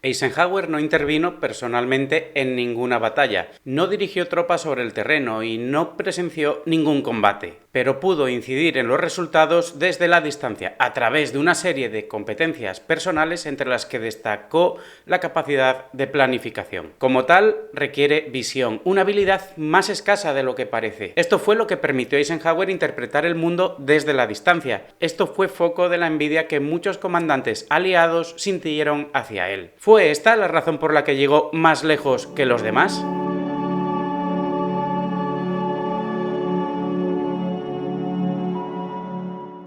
Eisenhower no intervino personalmente en ninguna batalla, no dirigió tropas sobre el terreno y no presenció ningún combate, pero pudo incidir en los resultados desde la distancia, a través de una serie de competencias personales entre las que destacó la capacidad de planificación. Como tal, requiere visión, una habilidad más escasa de lo que parece. Esto fue lo que permitió a Eisenhower interpretar el mundo desde la distancia. Esto fue foco de la envidia que muchos comandantes aliados sintieron hacia él. ¿Fue esta la razón por la que llegó más lejos que los demás?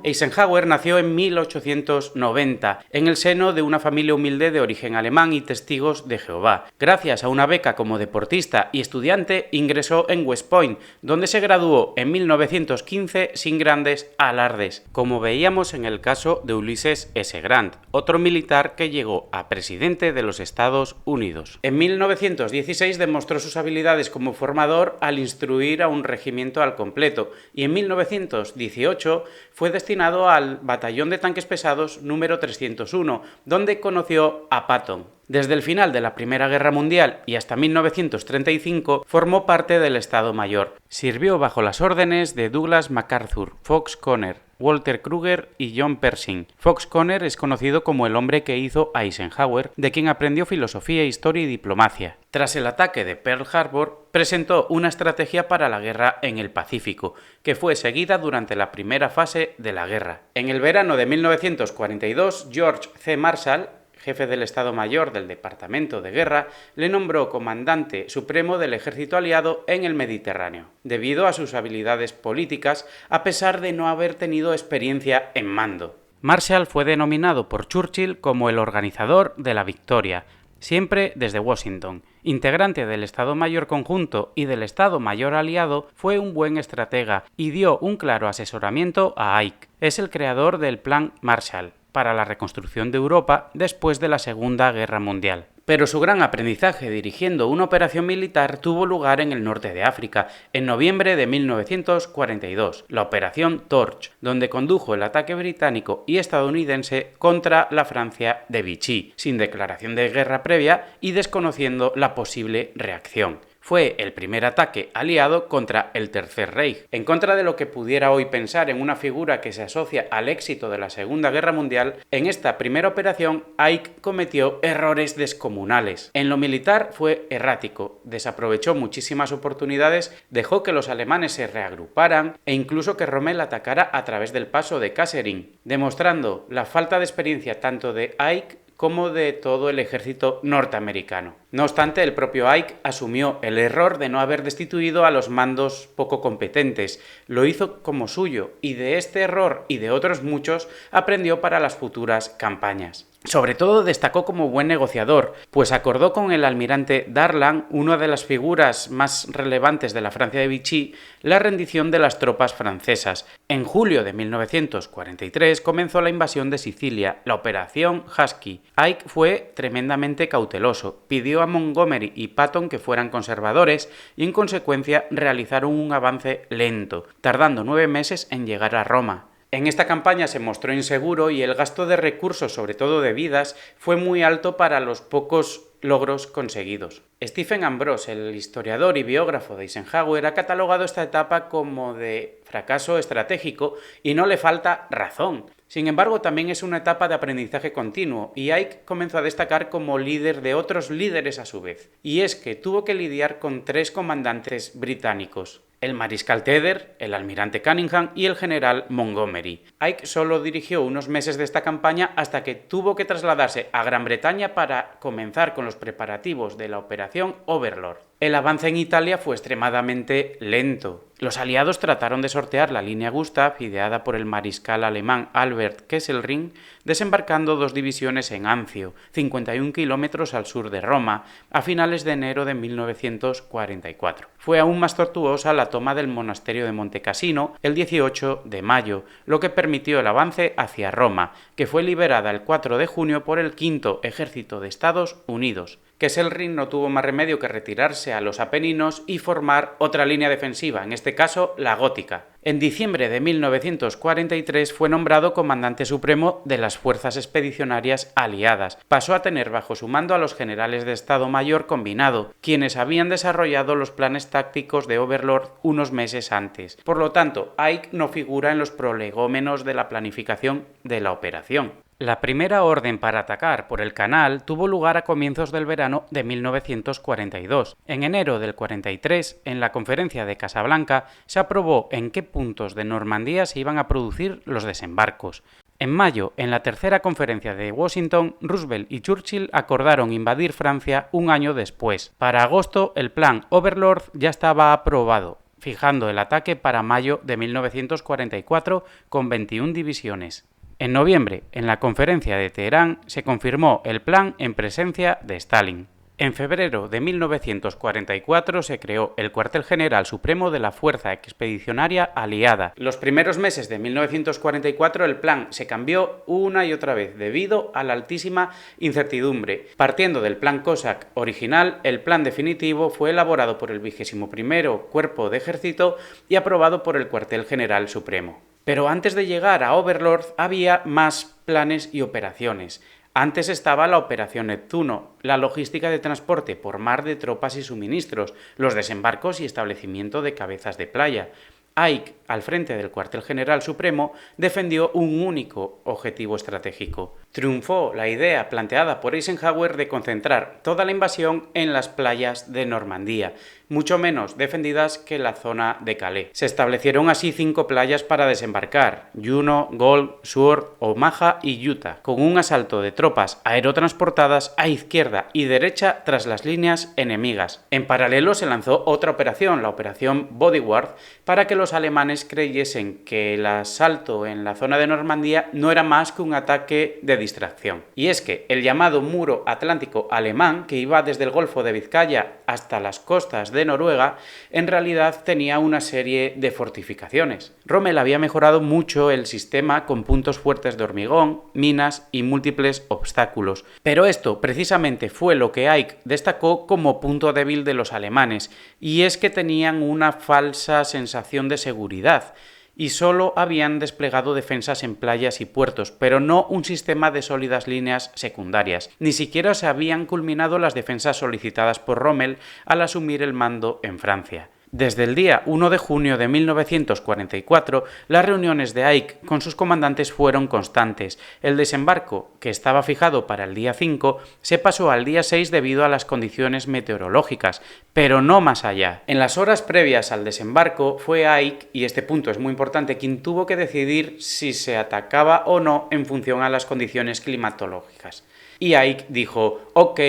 Eisenhower nació en 1890 en el seno de una familia humilde de origen alemán y testigos de Jehová. Gracias a una beca como deportista y estudiante, ingresó en West Point, donde se graduó en 1915 sin grandes alardes, como veíamos en el caso de Ulysses S. Grant, otro militar que llegó a presidente de los Estados Unidos. En 1916 demostró sus habilidades como formador al instruir a un regimiento al completo, y en 1918 fue destinado al Batallón de Tanques Pesados número 301, donde conoció a Patton. Desde el final de la Primera Guerra Mundial y hasta 1935 formó parte del Estado Mayor. Sirvió bajo las órdenes de Douglas MacArthur, Fox Conner, Walter Kruger y John Pershing. Fox Conner es conocido como el hombre que hizo a Eisenhower, de quien aprendió filosofía, historia y diplomacia. Tras el ataque de Pearl Harbor, presentó una estrategia para la guerra en el Pacífico, que fue seguida durante la primera fase de la guerra. En el verano de 1942, George C. Marshall, jefe del Estado Mayor del Departamento de Guerra, le nombró comandante supremo del ejército aliado en el Mediterráneo, debido a sus habilidades políticas, a pesar de no haber tenido experiencia en mando. Marshall fue denominado por Churchill como el organizador de la victoria, siempre desde Washington. Integrante del Estado Mayor Conjunto y del Estado Mayor Aliado, fue un buen estratega y dio un claro asesoramiento a Ike. Es el creador del Plan Marshall para la reconstrucción de Europa después de la Segunda Guerra Mundial. Pero su gran aprendizaje dirigiendo una operación militar tuvo lugar en el norte de África, en noviembre de 1942, la Operación Torch, donde condujo el ataque británico y estadounidense contra la Francia de Vichy, sin declaración de guerra previa y desconociendo la posible reacción. Fue el primer ataque aliado contra el Tercer Reich. En contra de lo que pudiera hoy pensar en una figura que se asocia al éxito de la Segunda Guerra Mundial, en esta primera operación Ike cometió errores descomunales. En lo militar fue errático, desaprovechó muchísimas oportunidades, dejó que los alemanes se reagruparan e incluso que Rommel atacara a través del paso de Kasserine, demostrando la falta de experiencia tanto de Ike como de todo el ejército norteamericano. No obstante, el propio Ike asumió el error de no haber destituido a los mandos poco competentes, lo hizo como suyo y de este error y de otros muchos aprendió para las futuras campañas. Sobre todo destacó como buen negociador, pues acordó con el almirante Darlan, una de las figuras más relevantes de la Francia de Vichy, la rendición de las tropas francesas. En julio de 1943 comenzó la invasión de Sicilia, la Operación Husky. Ike fue tremendamente cauteloso, pidió a Montgomery y Patton que fueran conservadores y en consecuencia realizaron un avance lento, tardando 9 meses en llegar a Roma. En esta campaña se mostró inseguro y el gasto de recursos, sobre todo de vidas, fue muy alto para los pocos logros conseguidos. Stephen Ambrose, el historiador y biógrafo de Eisenhower, ha catalogado esta etapa como de fracaso estratégico y no le falta razón. Sin embargo, también es una etapa de aprendizaje continuo y Ike comenzó a destacar como líder de otros líderes a su vez. Y es que tuvo que lidiar con 3 comandantes británicos: el mariscal Tedder, el almirante Cunningham y el general Montgomery. Ike solo dirigió unos meses de esta campaña hasta que tuvo que trasladarse a Gran Bretaña para comenzar con los preparativos de la Operación Overlord. El avance en Italia fue extremadamente lento. Los aliados trataron de sortear la línea Gustav, ideada por el mariscal alemán Albert Kesselring, desembarcando 2 divisiones en Anzio, 51 kilómetros al sur de Roma, a finales de enero de 1944. Fue aún más tortuosa la toma del monasterio de Monte Cassino el 18 de mayo, lo que permitió el avance hacia Roma, que fue liberada el 4 de junio por el V Ejército de Estados Unidos. Kesselring no tuvo más remedio que retirarse a los Apeninos y formar otra línea defensiva, en este caso la gótica. En diciembre de 1943 fue nombrado comandante supremo de las fuerzas expedicionarias aliadas. Pasó a tener bajo su mando a los generales de Estado Mayor combinado, quienes habían desarrollado los planes tácticos de Overlord unos meses antes. Por lo tanto, Ike no figura en los prolegómenos de la planificación de la operación. La primera orden para atacar por el canal tuvo lugar a comienzos del verano de 1942. En enero del 43, en la conferencia de Casablanca, se aprobó en qué puntos de Normandía se iban a producir los desembarcos. En mayo, en la tercera conferencia de Washington, Roosevelt y Churchill acordaron invadir Francia un año después. Para agosto, el plan Overlord ya estaba aprobado, fijando el ataque para mayo de 1944 con 21 divisiones. En noviembre, en la conferencia de Teherán, se confirmó el plan en presencia de Stalin. En febrero de 1944 se creó el Cuartel General Supremo de la Fuerza Expedicionaria Aliada. Los primeros meses de 1944 el plan se cambió una y otra vez debido a la altísima incertidumbre. Partiendo del plan Cossack original, el plan definitivo fue elaborado por el 21º Cuerpo de Ejército y aprobado por el Cuartel General Supremo. Pero antes de llegar a Overlord había más planes y operaciones. Antes estaba la Operación Neptuno, la logística de transporte por mar de tropas y suministros, los desembarcos y establecimiento de cabezas de playa. Ike, al frente del Cuartel General Supremo, defendió un único objetivo estratégico. Triunfó la idea planteada por Eisenhower de concentrar toda la invasión en las playas de Normandía, mucho menos defendidas que la zona de Calais. Se establecieron así 5 playas para desembarcar: Juno, Gold, Sword, Omaha y Utah, con un asalto de tropas aerotransportadas a izquierda y derecha tras las líneas enemigas. En paralelo se lanzó otra operación, la Operación Bodyguard, para que los alemanes creyesen que el asalto en la zona de Normandía no era más que un ataque de distracción. Y es que el llamado muro atlántico alemán, que iba desde el Golfo de Vizcaya hasta las costas de Noruega, en realidad tenía una serie de fortificaciones. Rommel había mejorado mucho el sistema con puntos fuertes de hormigón, minas y múltiples obstáculos. Pero esto precisamente fue lo que Ike destacó como punto débil de los alemanes, y es que tenían una falsa sensación de seguridad y solo habían desplegado defensas en playas y puertos, pero no un sistema de sólidas líneas secundarias. Ni siquiera se habían culminado las defensas solicitadas por Rommel al asumir el mando en Francia. Desde el día 1 de junio de 1944, las reuniones de Ike con sus comandantes fueron constantes. El desembarco, que estaba fijado para el día 5, se pasó al día 6 debido a las condiciones meteorológicas, pero no más allá. En las horas previas al desembarco fue Ike, y este punto es muy importante, quien tuvo que decidir si se atacaba o no en función a las condiciones climatológicas. Y Ike dijo: "Ok,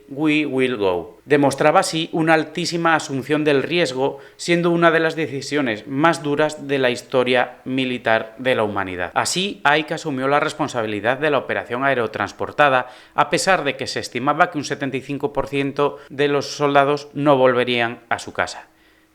we will go". Demostraba así una altísima asunción del riesgo, siendo una de las decisiones más duras de la historia militar de la humanidad. Así, Ike asumió la responsabilidad de la operación aerotransportada, a pesar de que se estimaba que un 75% de los soldados no volverían a su casa.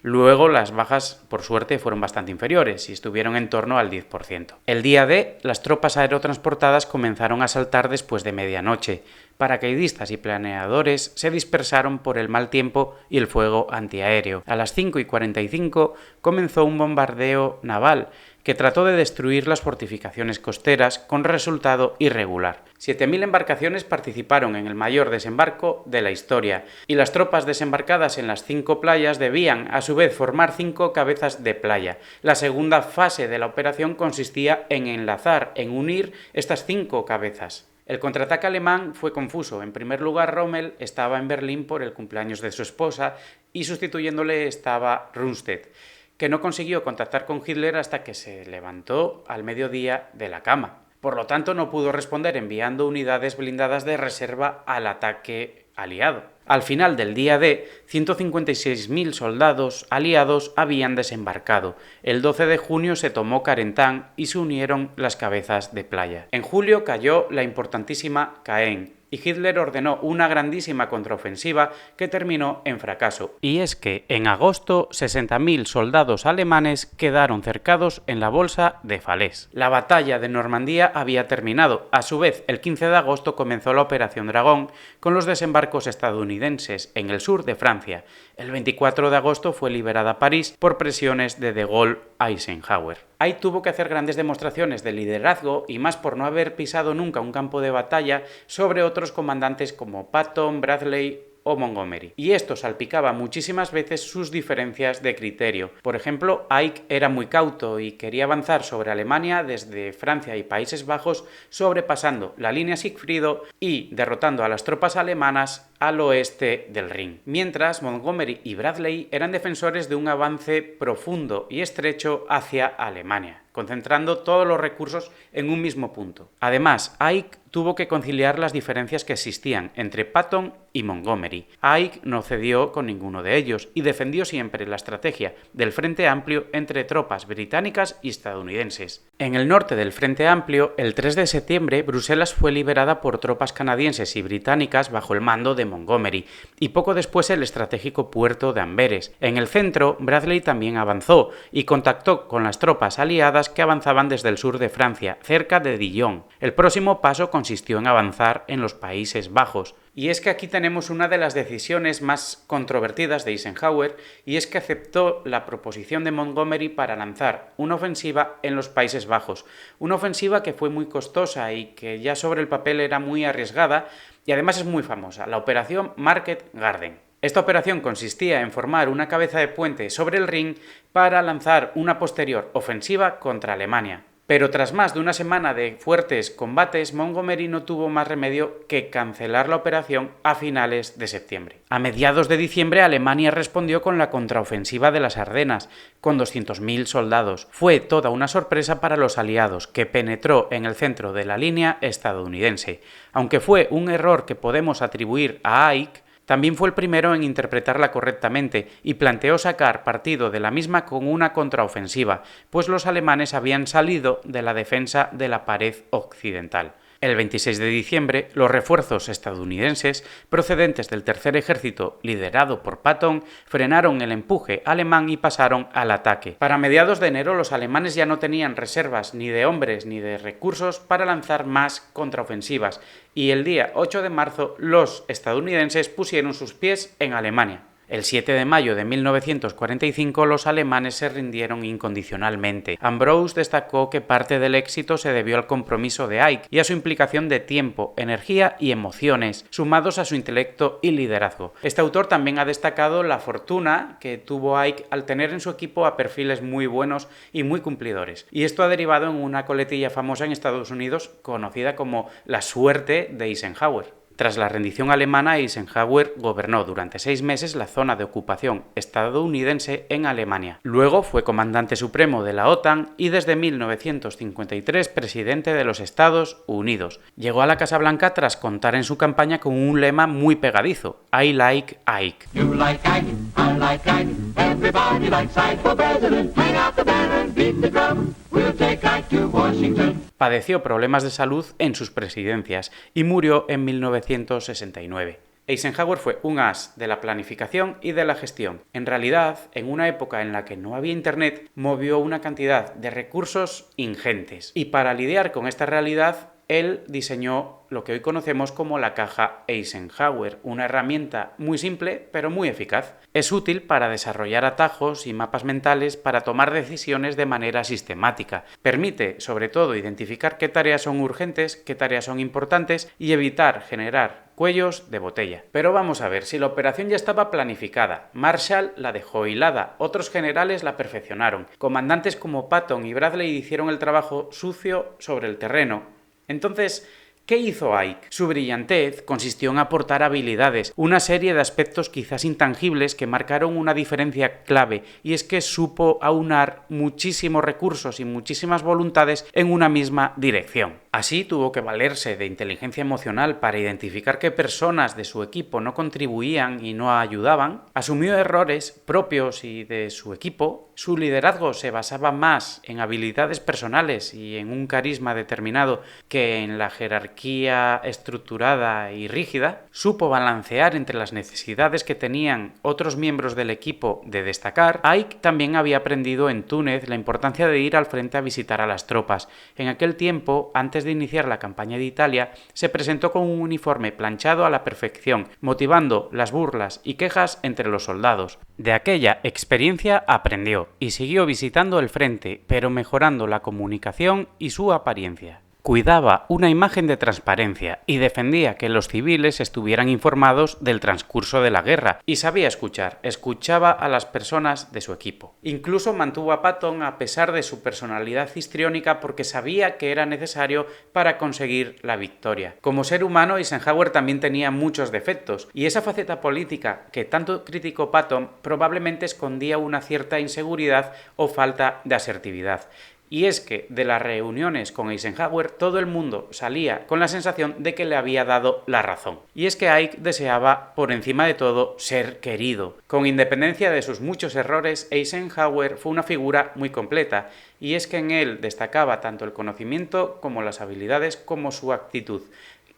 Luego las bajas, por suerte, fueron bastante inferiores y estuvieron en torno al 10%. El día D, las tropas aerotransportadas comenzaron a saltar después de medianoche. Paracaidistas y planeadores se dispersaron por el mal tiempo y el fuego antiaéreo. A las 5:45 comenzó un bombardeo naval que trató de destruir las fortificaciones costeras con resultado irregular. 7.000 embarcaciones participaron en el mayor desembarco de la historia, y las tropas desembarcadas en las 5 playas debían, a su vez, formar 5 cabezas de playa. La segunda fase de la operación consistía en enlazar, en unir estas 5 cabezas. El contraataque alemán fue confuso. En primer lugar, Rommel estaba en Berlín por el cumpleaños de su esposa y sustituyéndole estaba Rundstedt, que no consiguió contactar con Hitler hasta que se levantó al mediodía de la cama. Por lo tanto, no pudo responder enviando unidades blindadas de reserva al ataque aliado. Al final del día D, 156.000 soldados aliados habían desembarcado. El 12 de junio se tomó Carentan y se unieron las cabezas de playa. En julio cayó la importantísima Caen, y Hitler ordenó una grandísima contraofensiva que terminó en fracaso. Y es que en agosto 60.000 soldados alemanes quedaron cercados en la bolsa de Falaise. La batalla de Normandía había terminado. A su vez, el 15 de agosto comenzó la Operación Dragón con los desembarcos estadounidenses en el sur de Francia. El 24 de agosto fue liberada París por presiones de Gaulle a Eisenhower. Ahí tuvo que hacer grandes demostraciones de liderazgo y más por no haber pisado nunca un campo de batalla sobre otros comandantes como Patton, Bradley o Montgomery. Y esto salpicaba muchísimas veces sus diferencias de criterio. Por ejemplo, Ike era muy cauto y quería avanzar sobre Alemania desde Francia y Países Bajos, sobrepasando la línea Siegfriedo y derrotando a las tropas alemanas al oeste del Rin. Mientras, Montgomery y Bradley eran defensores de un avance profundo y estrecho hacia Alemania, concentrando todos los recursos en un mismo punto. Además, Ike tuvo que conciliar las diferencias que existían entre Patton y Montgomery. Ike no cedió con ninguno de ellos y defendió siempre la estrategia del Frente Amplio entre tropas británicas y estadounidenses. En el norte del Frente Amplio, el 3 de septiembre, Bruselas fue liberada por tropas canadienses y británicas bajo el mando de Montgomery, y poco después el estratégico puerto de Amberes. En el centro, Bradley también avanzó y contactó con las tropas aliadas que avanzaban desde el sur de Francia, cerca de Dijon. El próximo paso consistió en avanzar en los Países Bajos. Y es que aquí tenemos una de las decisiones más controvertidas de Eisenhower, y es que aceptó la proposición de Montgomery para lanzar una ofensiva en los Países Bajos. Una ofensiva que fue muy costosa y que ya sobre el papel era muy arriesgada y además es muy famosa, la Operación Market Garden. Esta operación consistía en formar una cabeza de puente sobre el Rin para lanzar una posterior ofensiva contra Alemania. Pero tras más de una semana de fuertes combates, Montgomery no tuvo más remedio que cancelar la operación a finales de septiembre. A mediados de diciembre, Alemania respondió con la contraofensiva de las Ardenas, con 200.000 soldados. Fue toda una sorpresa para los aliados, que penetró en el centro de la línea estadounidense. Aunque fue un error que podemos atribuir a Ike, también fue el primero en interpretarla correctamente y planteó sacar partido de la misma con una contraofensiva, pues los alemanes habían salido de la defensa de la pared occidental. El 26 de diciembre, los refuerzos estadounidenses procedentes del Tercer Ejército, liderado por Patton, frenaron el empuje alemán y pasaron al ataque. Para mediados de enero, los alemanes ya no tenían reservas ni de hombres ni de recursos para lanzar más contraofensivas, y el día 8 de marzo los estadounidenses pusieron sus pies en Alemania. El 7 de mayo de 1945 los alemanes se rindieron incondicionalmente. Ambrose destacó que parte del éxito se debió al compromiso de Ike y a su implicación de tiempo, energía y emociones, sumados a su intelecto y liderazgo. Este autor también ha destacado la fortuna que tuvo Ike al tener en su equipo a perfiles muy buenos y muy cumplidores. Y esto ha derivado en una coletilla famosa en Estados Unidos conocida como la suerte de Eisenhower. Tras la rendición alemana, Eisenhower gobernó durante 6 meses la zona de ocupación estadounidense en Alemania. Luego fue comandante supremo de la OTAN y desde 1953 presidente de los Estados Unidos. Llegó a la Casa Blanca tras contar en su campaña con un lema muy pegadizo: I like Ike. You like Ike, I like Ike, everybody likes Ike for president. Hang out the banner, beat the drum, we'll take Ike to Washington. Padeció problemas de salud en sus presidencias y murió en 1969. Eisenhower fue un as de la planificación y de la gestión. En realidad, en una época en la que no había internet, movió una cantidad de recursos ingentes. Y para lidiar con esta realidad, él diseñó lo que hoy conocemos como la caja Eisenhower, una herramienta muy simple pero muy eficaz. Es útil para desarrollar atajos y mapas mentales para tomar decisiones de manera sistemática. Permite, sobre todo, identificar qué tareas son urgentes, qué tareas son importantes y evitar generar cuellos de botella. Pero vamos a ver, si la operación ya estaba planificada, Marshall la dejó hilada, otros generales la perfeccionaron, comandantes como Patton y Bradley hicieron el trabajo sucio sobre el terreno. Entonces, ¿qué hizo Ike? Su brillantez consistió en aportar habilidades, una serie de aspectos quizás intangibles que marcaron una diferencia clave, y es que supo aunar muchísimos recursos y muchísimas voluntades en una misma dirección. Así tuvo que valerse de inteligencia emocional para identificar qué personas de su equipo no contribuían y no ayudaban, asumió errores propios y de su equipo Su liderazgo se basaba más en habilidades personales y en un carisma determinado que en la jerarquía estructurada y rígida. Supo balancear entre las necesidades que tenían otros miembros del equipo de destacar. Ike también había aprendido en Túnez la importancia de ir al frente a visitar a las tropas. En aquel tiempo, antes de iniciar la campaña de Italia, se presentó con un uniforme planchado a la perfección, motivando las burlas y quejas entre los soldados. De aquella experiencia aprendió y siguió visitando el frente, pero mejorando la comunicación y su apariencia. Cuidaba una imagen de transparencia y defendía que los civiles estuvieran informados del transcurso de la guerra y sabía escuchaba a las personas de su equipo. Incluso mantuvo a Patton a pesar de su personalidad histriónica porque sabía que era necesario para conseguir la victoria. Como ser humano, Eisenhower también tenía muchos defectos y esa faceta política que tanto criticó Patton probablemente escondía una cierta inseguridad o falta de asertividad. Y es que de las reuniones con Eisenhower todo el mundo salía con la sensación de que le había dado la razón. Y es que Ike deseaba, por encima de todo, ser querido. Con independencia de sus muchos errores, Eisenhower fue una figura muy completa, y es que en él destacaba tanto el conocimiento como las habilidades como su actitud.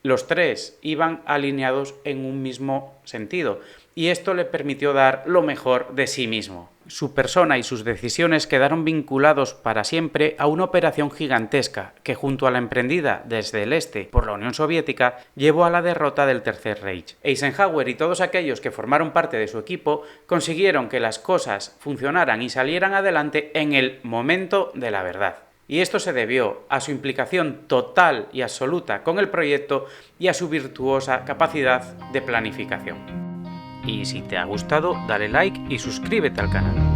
Los tres iban alineados en un mismo sentido, y esto le permitió dar lo mejor de sí mismo. Su persona y sus decisiones quedaron vinculados para siempre a una operación gigantesca que, junto a la emprendida desde el este por la Unión Soviética, llevó a la derrota del Tercer Reich. Eisenhower y todos aquellos que formaron parte de su equipo consiguieron que las cosas funcionaran y salieran adelante en el momento de la verdad. Y esto se debió a su implicación total y absoluta con el proyecto y a su virtuosa capacidad de planificación. Y si te ha gustado, dale like y suscríbete al canal.